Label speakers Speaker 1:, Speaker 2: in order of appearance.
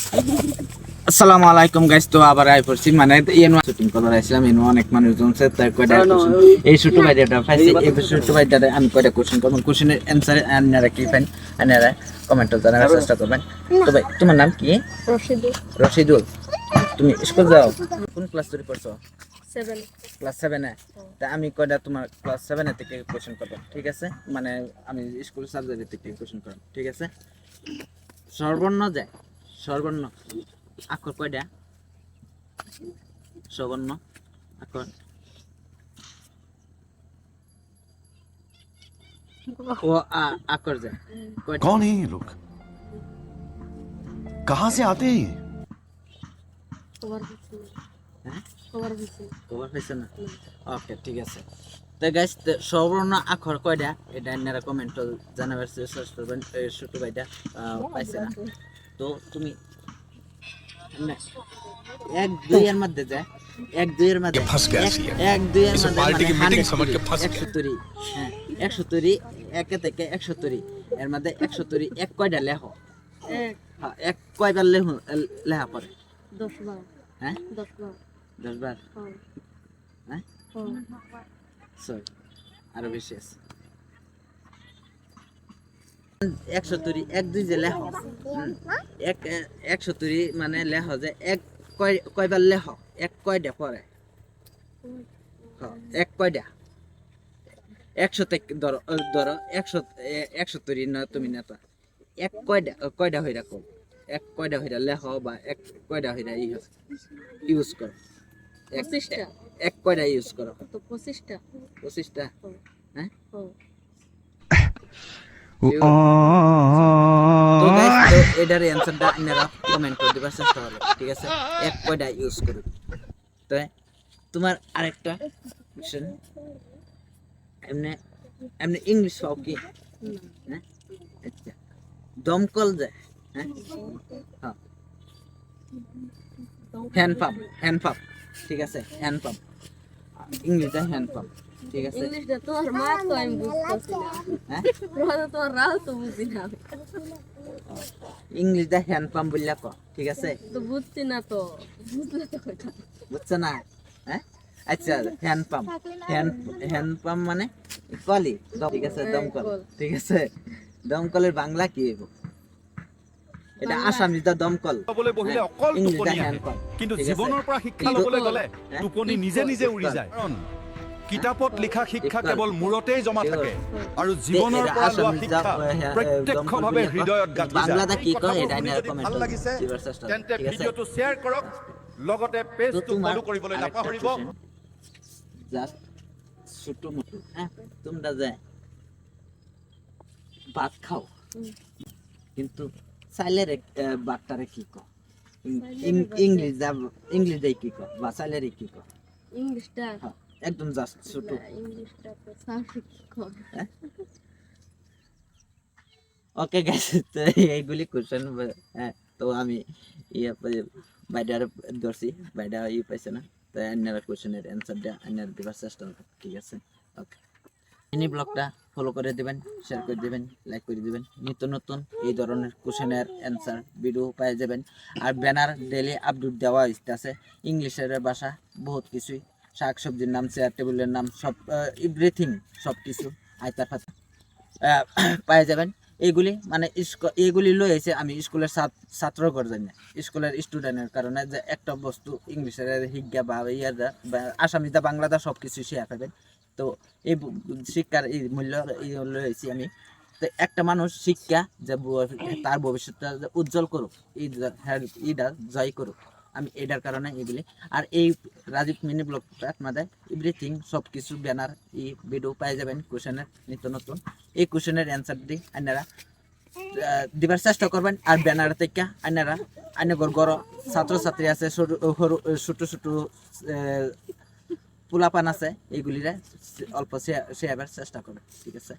Speaker 1: আসসালামু আলাইকুম গাইস, তো আবার আই পড়ছি মানে এনো শুটিং করার আসলাম। এনো অনেক মানুষ জমছে, তাই কয়টা কোশ্চেন এই ছোট ভাইটা পাইছি। এই ছোট ভাইটা আমি কয়টা কোশ্চেন করব, কোশ্চেনের অ্যানসার আপনারা কি পান আপনারা কমেন্টে জানার চেষ্টা করবেন। তো ভাই তোমার নাম কি?
Speaker 2: রশিদুল।
Speaker 1: রশিদুল। তুমি স্কুল যাও? কোন ক্লাস ধরে পড়ছো?
Speaker 2: 7
Speaker 1: ক্লাস 7 এ। তা আমি কয়টা তোমার ক্লাস 7 এ থেকে কোশ্চেন করব, ঠিক আছে? মানে আমি স্কুল সাবজেক্ট থেকে কোশ্চেন করব, ঠিক আছে? সর্বর্ণ যায়, সর্বর্ণ আক্ষর কয়টা? সবর্ণ আক্ষর ও আক্ষর যায় কয়টা?
Speaker 3: कौन है ये लोग? कहाँ से आते हैं ये?
Speaker 1: হ্যাঁ,
Speaker 2: খবর দিছি।
Speaker 1: খবর পাইছো না? ওকে, ঠিক আছে। তো গাইস, সবর্ণ আক্ষর কয়টা এটা আপনারা কমেন্টে জানাবার চেষ্টা করবেন। ছোট ভাইটা পাইছে না, তো তুমি এক দুই এর মধ্যে যায়, এক দুই এর মধ্যে এক দুই এর মধ্যে মানে 170। হ্যাঁ, 170 একে থেকে 170 এর মধ্যে 170 এক কয়টা লেখো? হ্যাঁ, এক কয়বার লেখা পড়ে?
Speaker 2: 10 বার।
Speaker 1: হ্যাঁ,
Speaker 2: 10 বার।
Speaker 1: 10 বার। হ্যাঁ, সরি, আরো বেশি আছে। 170 এক দুই যে লেখো, এক 170 মানে লেখো যে এক কয়বার লেখো? এক কয়টা পরে? এক কয়টা? 100 থেকে ধরো ধরো 170 না, তুমি নেতা এক কয়টা কয়টা হইরা কম, এক কয়টা হইরা লেখো বা এক কয়টা হইরা ইউজ করো?
Speaker 2: 25টা।
Speaker 1: এক কয়টা ইউজ করো?
Speaker 2: তো 25টা।
Speaker 1: 25টা। হ্যাঁ, তো গাইস, তো এটার অ্যানসারটা আপনারা কমেন্ট করে দিবার চেষ্টা করবেন, ঠিক আছে? এক কয়টা ইউজ করুন। তো তোমার আরেকটা কোশ্চেন, এমনি এমনি ইংলিশ পাও কি? হ্যাঁ, আচ্ছা, দমকল যায়। হ্যাঁ, হ্যাঁ, হ্যান্ড পাম্প, হ্যান্ড পাম্প, ঠিক আছে? হ্যান্ড পাম্প ইংলিশে হ্যান্ড পাম্প, ঠিক আছে?
Speaker 2: ইংলিশটা তো আর মা তো আমি বুঝতাছি না।
Speaker 1: হ্যাঁ,
Speaker 2: রোদা তো আর রাও তো বুঝি না।
Speaker 1: ইংলিশে হ্যান্ড পাম্প বললা কো, ঠিক আছে?
Speaker 2: তো বুঝছি না তো। বুঝলে তো কইতা।
Speaker 1: বুঝছো না? হ্যাঁ, আচ্ছা, হ্যান্ড পাম্প, হ্যান্ড পাম্প মানে কলি, ঠিক আছে? দমকল, ঠিক আছে? দমকলের বাংলা কি? এটা আসামিটা দমকল
Speaker 3: বলে বহিলে অকল
Speaker 1: ইংলিশে
Speaker 3: টোপনি
Speaker 1: হ্যান্ড
Speaker 3: আহে,
Speaker 1: পাম্প,
Speaker 3: কিন্তু
Speaker 1: ঠিক আছে?
Speaker 3: জীৱনৰ পৰা শিক্ষা ল'বলৈ গ'লে টোপনি নিজে নিজে উৰি যায়। কিতাপত লিখা শিক্ষা কেৱল মূৰতেই জমা থাকে আৰু জীৱনৰ পৰা লোৱা শিক্ষা প্ৰত্যক্ষভাৱে হৃদয়ত গাঁঠি যায়।
Speaker 1: বাংলাটা কি কয় এটা
Speaker 3: যদি
Speaker 1: আপনারা
Speaker 3: ভাল
Speaker 1: কমেন্ট
Speaker 3: লাগিছে
Speaker 1: দিবার চেষ্টা করুন,
Speaker 3: তেন্তে
Speaker 1: ঠিক আছে?
Speaker 3: ভিডিঅ'টো শ্বেয়াৰ কৰক, লগতে
Speaker 1: তো
Speaker 3: পেজটো
Speaker 1: তোমার
Speaker 3: ফলো কৰিবলৈ নাপাহৰিব।
Speaker 1: জাস্ট ছোট মোটো, হ্যাঁ, তোমরা যে ভাত খাও কিন্তু চাইলের ভাতটারে কি কো? ইংলিশ দেই কি কো বা চাইলের কি কো?
Speaker 2: ইংলিশটা
Speaker 1: হ্যাঁ, একদম জাস্ট ছোট।
Speaker 2: ইংলিশটা তো সাফি কর।
Speaker 1: ওকে গাইস, তো এইগুলি কোশ্চেন, হ্যাঁ, তো আমি ইয়ে বাইডার ধরছি, বাইডা ই পাইছে না, তো আপনারা কোশ্চেনের অ্যান্সারটা আপনারা দেওয়ার চেষ্টা করবেন, ঠিক আছে? ওকে, মিনি ব্লগটা ফলো করে দিবেন, শেয়ার করে দিবেন, লাইক করে দিবেন। নিত্য নতুন এই ধরনের কোশ্চেনের অ্যান্সার ভিডিও পেয়ে যাবেন। আর ব্যানার ডেলি আপডেট দেওয়া আছে, ইংলিশের ভাষা বহুত কিছুই, শাক সবজির নাম, চেয়ার টেবিলের নাম, সব এভরিথিং, সব কিছু আয়তা ফাতা পেয়ে যাবেন। এইগুলি মানে এইগুলি লই এসে আমি স্কুলের ছাত্র গর্জন স্কুলের স্টুডেন্টের কারণে যে একটা বস্তু ইংলিশের শিক্ষা বা ইয়ার আসামিদা বাংলাদা সব কিছু শেয়ার পাবেন। তো এই শিক্ষার এই মূল্য লইছি আমি। তো একটা মানুষ শিক্ষা যে তার ভবিষ্যৎটা উজ্জ্বল করুক, এইটা জয় করুক, আমি এটার কারণে এগুলি। আর এই রাজীব মিনি ব্লগটা আপনাদের এভরিথিং সব কিছু ব্যানার ভিডিও পেয়ে যাবেন কোশ্চেনের নিত্য নতুন। এই কোশ্চেনের অ্যান্সার দিয়ে আপনারা দিবার চেষ্টা করবেন। আর ব্যানার থেকে আপনারা গড় ছাত্রছাত্রী আছে, ছোট ছোট পোলাপান আছে, এইগুলিরে অল্প শেয়ার চেষ্টা করবেন, ঠিক আছে?